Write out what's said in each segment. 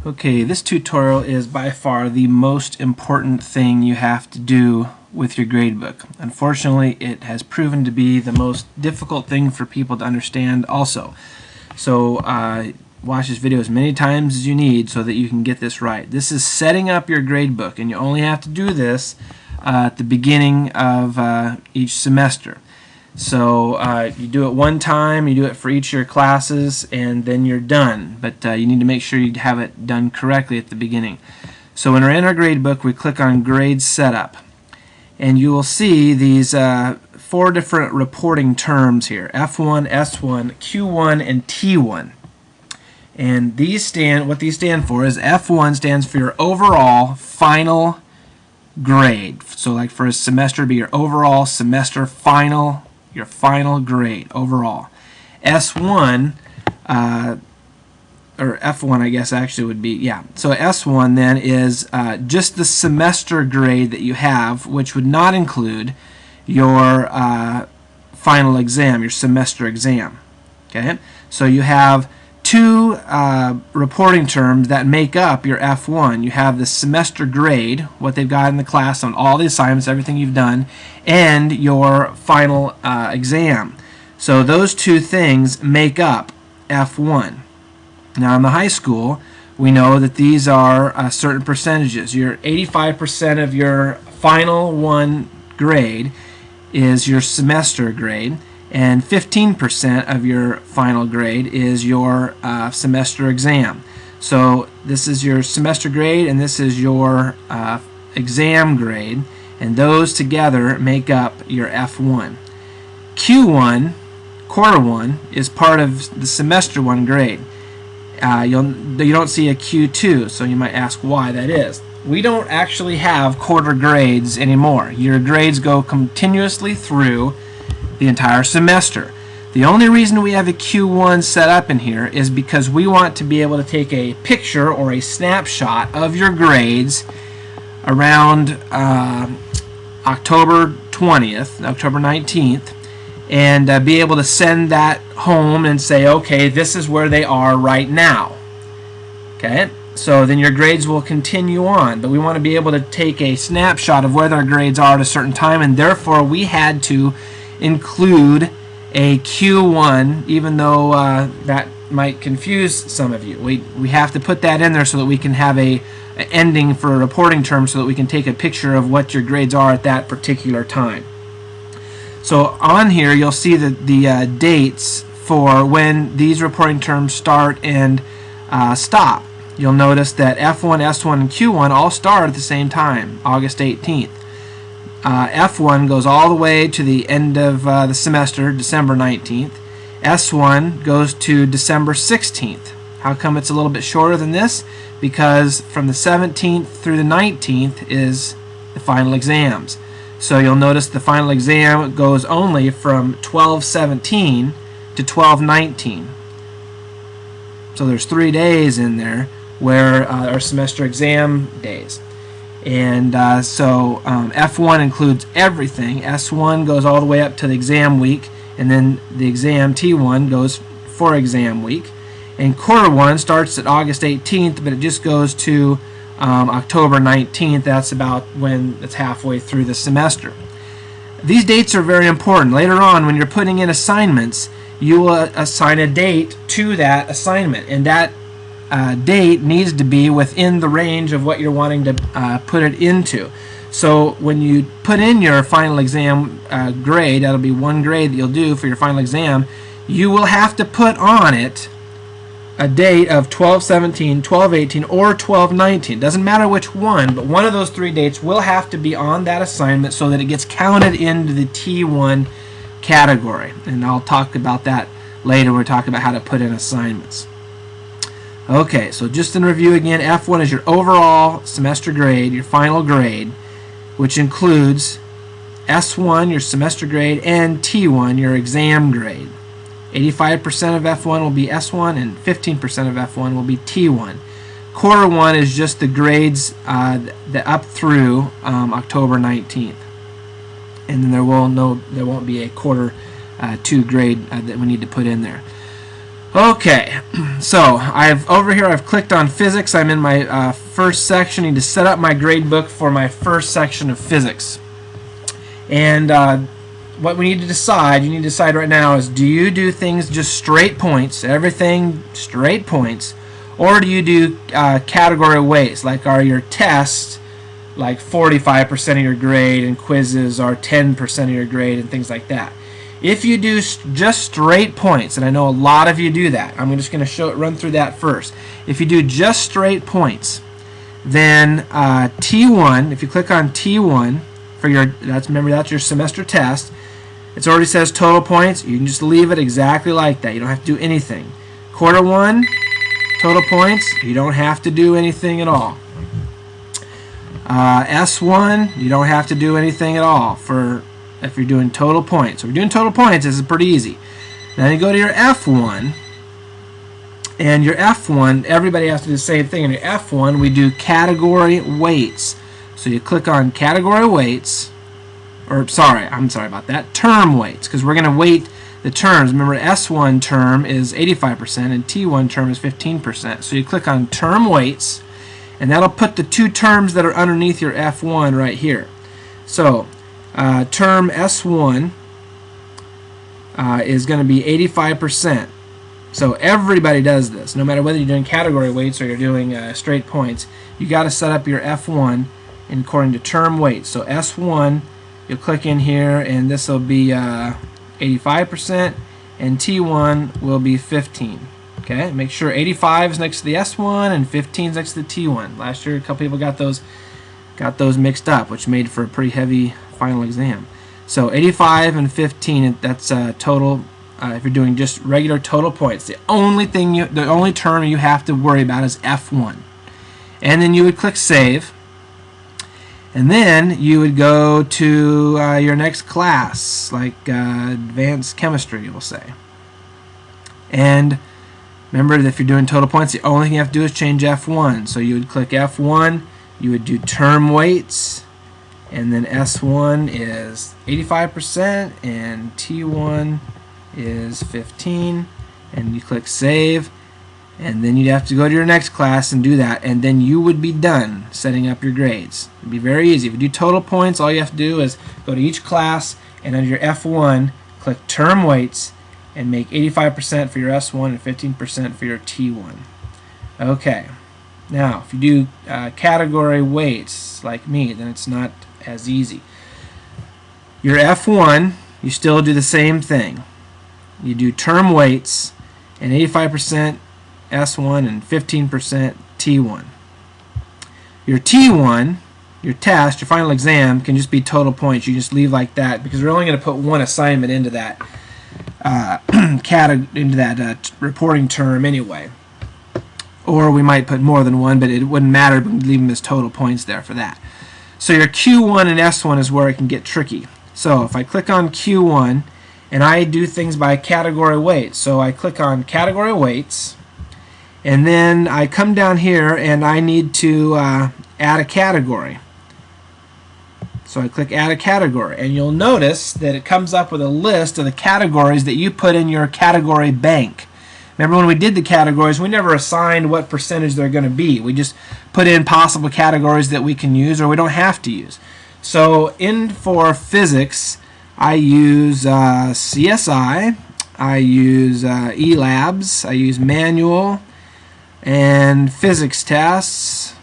Okay, this tutorial is by far the most important thing you have to do with your gradebook. Unfortunately, it has proven to be the most difficult thing for people to understand also. So watch this video as many times as you need so that you can get this right. This is setting up your gradebook, and you only have to do this at the beginning of each semester. So you do it one time, you do it for each of your classes, and then you're done. But you need to make sure you have it done correctly at the beginning. So when we're in our gradebook, we click on Grade Setup. And you will see these four different reporting terms here: F1, S1, Q1, and T1. And what these stand for is F1 stands for your overall final grade. So like for a semester, it'd be your overall semester final, your final grade overall. S1 or F1 I guess actually would be, yeah. So S1 then is just the semester grade that you have, which would not include your final exam, your semester exam. Okay, so you have two reporting terms that make up your F1. You have the semester grade, what they've got in the class on all the assignments, everything you've done, and your final exam. So those two things make up F1. Now in the high school, we know that these are certain percentages. Your 85% of your final one grade is your semester grade, and 15% of your final grade is your semester exam. So this is your semester grade and this is your exam grade, and those together make up your F1. Q1, quarter one, is part of the semester one grade. You don't see a Q2, so you might ask why that is. We don't actually have quarter grades anymore. Your grades go continuously through the entire semester. The only reason we have a Q1 set up in here is because we want to be able to take a picture or a snapshot of your grades around October 20th, October 19th, and be able to send that home and say, okay, this is where they are right now. Okay, so then your grades will continue on, but we want to be able to take a snapshot of where their grades are at a certain time, and therefore we had to include a Q1, even though that might confuse some of you. We have to put that in there so that we can have an ending for a reporting term, so that we can take a picture of what your grades are at that particular time. So on here you'll see the dates for when these reporting terms start and stop. You'll notice that F1, S1, and Q1 all start at the same time, August 18th. F1 goes all the way to the end of the semester, December 19th. S1 goes to December 16th. How come it's a little bit shorter than this? Because from the 17th through the 19th is the final exams. So you'll notice the final exam goes only from 12/17 to 12/19. So there's 3 days in there where our semester exam days. And so F1 includes everything. S1 goes all the way up to the exam week, and then the exam T1 goes for exam week. And quarter one starts at August 18th, but it just goes to October 19th. That's about when it's halfway through the semester. These dates are very important. Later on, when you're putting in assignments, you will assign a date to that assignment, and that date needs to be within the range of what you're wanting to put it into. So when you put in your final exam grade, that'll be one grade that you'll do for your final exam, you will have to put on it a date of 12/17, 12/18, or 12/19. Doesn't matter which one, but one of those three dates will have to be on that assignment so that it gets counted into the T1 category. And I'll talk about that later when we talk about how to put in assignments. Okay, so just in review again, F1 is your overall semester grade, your final grade, which includes S1, your semester grade, and T1, your exam grade. 85% of F1 will be S1, and 15% of F1 will be T1. Quarter one is just the grades up through October 19th. And then there won't be a quarter two grade that we need to put in there. Okay, so over here I've clicked on physics. I'm in my first section. I need to set up my grade book for my first section of physics. And what we need to decide, you need to decide right now is, do you do things just straight points, everything straight points, or do you do category weights, like are your tests like 45% of your grade and quizzes are 10% of your grade and things like that. If you do just straight points, and I know a lot of you do that, I'm just going to run through that first. If you do just straight points, then T1, if you click on T1 for your, remember that's your semester test, it already says total points. You can just leave it exactly like that. You don't have to do anything. Quarter 1, total points, you don't have to do anything at all. S1, you don't have to do anything at all for if you're doing total points. So if you're doing total points, this is pretty easy. Then you go to your F1, and your F1, everybody has to do the same thing. In your F1, we do category weights. So you click on category weights, or I'm sorry about that, term weights, because we're going to weight the terms. Remember, S1 term is 85% and T1 term is 15%. So you click on term weights, and that'll put the two terms that are underneath your F1 right here. So term S1 is going to be 85%. So everybody does this, no matter whether you're doing category weights or you're doing straight points. You got to set up your F1 according to term weights. So S1, you'll click in here, and this will be 85%, and T1 will be 15. Okay, make sure 85 is next to the S1 and 15 is next to the T1. Last year, a couple people got those mixed up, which made for a pretty heavy final exam. So 85 and 15, that's total. If you're doing just regular total points, the only term you have to worry about is F1. And then you would click save, and then you would go to your next class, like advanced chemistry, we'll say. And remember that if you're doing total points, the only thing you have to do is change F1. So you would click F1, you would do term weights, and then S1 is 85% and T1 is 15, and you click save, and then you'd have to go to your next class and do that, and then you would be done setting up your grades. It'd be very easy. If you do total points, all you have to do is go to each class, and under your F1, click term weights, and make 85% for your S1 and 15% for your T1. Okay, now if you do category weights like me, then it's not as easy. Your F1, you still do the same thing. You do term weights and 85% S1 and 15% T1. Your T1, your test, your final exam, can just be total points. You just leave like that because we're only going to put one assignment into that reporting term anyway. Or we might put more than one, but it wouldn't matter. We leave them as total points there for that. So your Q1 and S1 is where it can get tricky. So if I click on Q1, and I do things by category weights. So I click on category weights, and then I come down here and I need to add a category. So I click add a category, and you'll notice that it comes up with a list of the categories that you put in your category bank. Remember when we did the categories, we never assigned what percentage they're going to be. We just put in possible categories that we can use or we don't have to use. So for physics, I use CSI, I use eLabs, I use manual, and physics tests,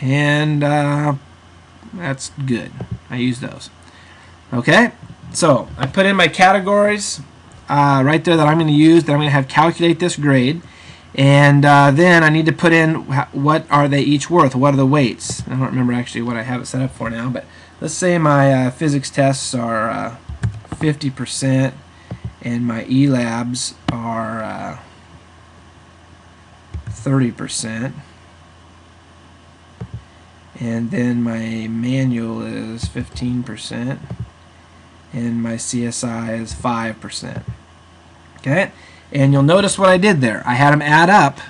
and that's good. I use those. Okay, so I put in my categories right there that I'm going to use, that I'm going to have calculate this grade, and then I need to put in what are they each worth, what are the weights. I don't remember actually what I have it set up for now, but let's say my physics tests are 50% and my eLabs are 30%, and then my manual is 15%, and my CSI is 5%. Okay, and you'll notice what I did there. I had them add up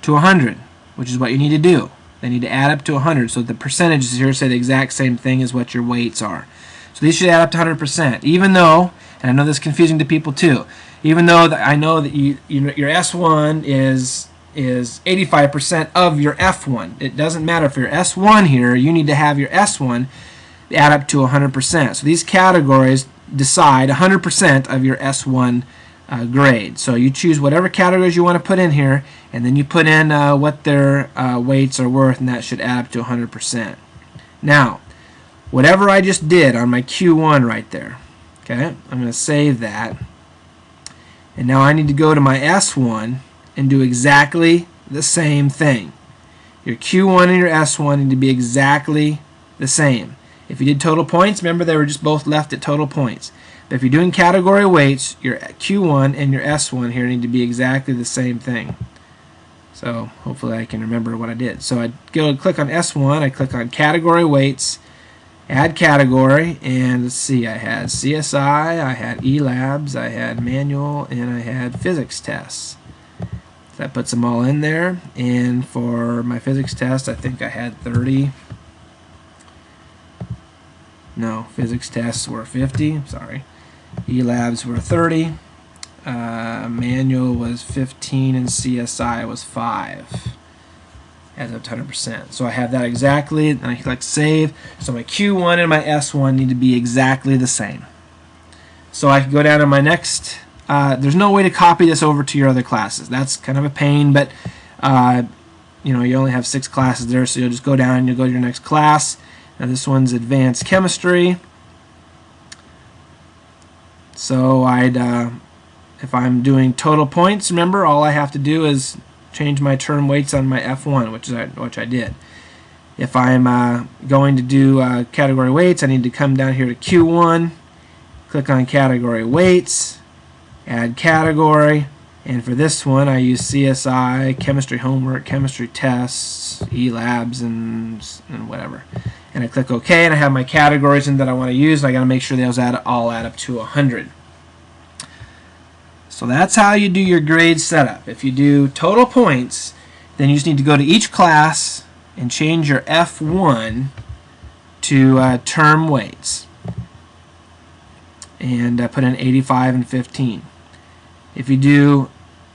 to 100, which is what you need to do. They need to add up to 100, so the percentages here say the exact same thing as what your weights are. So these should add up to 100%, even though, and I know this is confusing to people too, even though I know that your S1 is 85% of your F1. It doesn't matter if you're S1 here, you need to have your S1 add up to 100%. So these categories decide 100% of your S1 grade. So you choose whatever categories you want to put in here, and then you put in what their weights are worth, and that should add up to 100%. Now, whatever I just did on my Q1 right there, okay, I'm going to save that. And now I need to go to my S1 and do exactly the same thing. Your Q1 and your S1 need to be exactly the same. If you did total points, remember they were just both left at total points. But if you're doing category weights, your Q1 and your S1 here need to be exactly the same thing. So hopefully I can remember what I did. So I go and click on S1, I click on category weights, add category, and let's see, I had CSI, I had E-Labs, I had manual, and I had physics tests. So that puts them all in there, and for my physics test I think I had 30. No, physics tests were 50, sorry. E-Labs were 30, manual was 15, and CSI was 5. Adds up to 100%. So I have that exactly, and I click save. So my Q1 and my S1 need to be exactly the same. So I can go down to my next, there's no way to copy this over to your other classes. That's kind of a pain, but you know, you only have 6 classes there, so you'll just go down and you'll go to your next class. Now this one's advanced chemistry. So if I'm doing total points, remember all I have to do is change my term weights on my F1, which I did. If I'm going to do category weights, I need to come down here to Q1, click on category weights, add category, and for this one I use CSI, chemistry homework, chemistry tests, E-Labs, and whatever. And I click OK, and I have my categories in that I want to use, and I got to make sure those all add up to 100. So that's how you do your grade setup. If you do total points, then you just need to go to each class and change your F1 to term weights and put in 85 and 15. If you do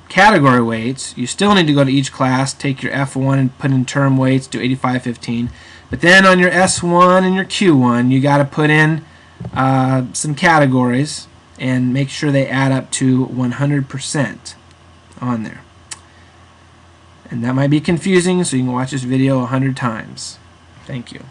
category weights, you still need to go to each class, take your F1 and put in term weights, do 85, 15. But then on your S1 and your Q1, you got to put in some categories and make sure they add up to 100% on there. And that might be confusing, so you can watch this video 100 times. Thank you.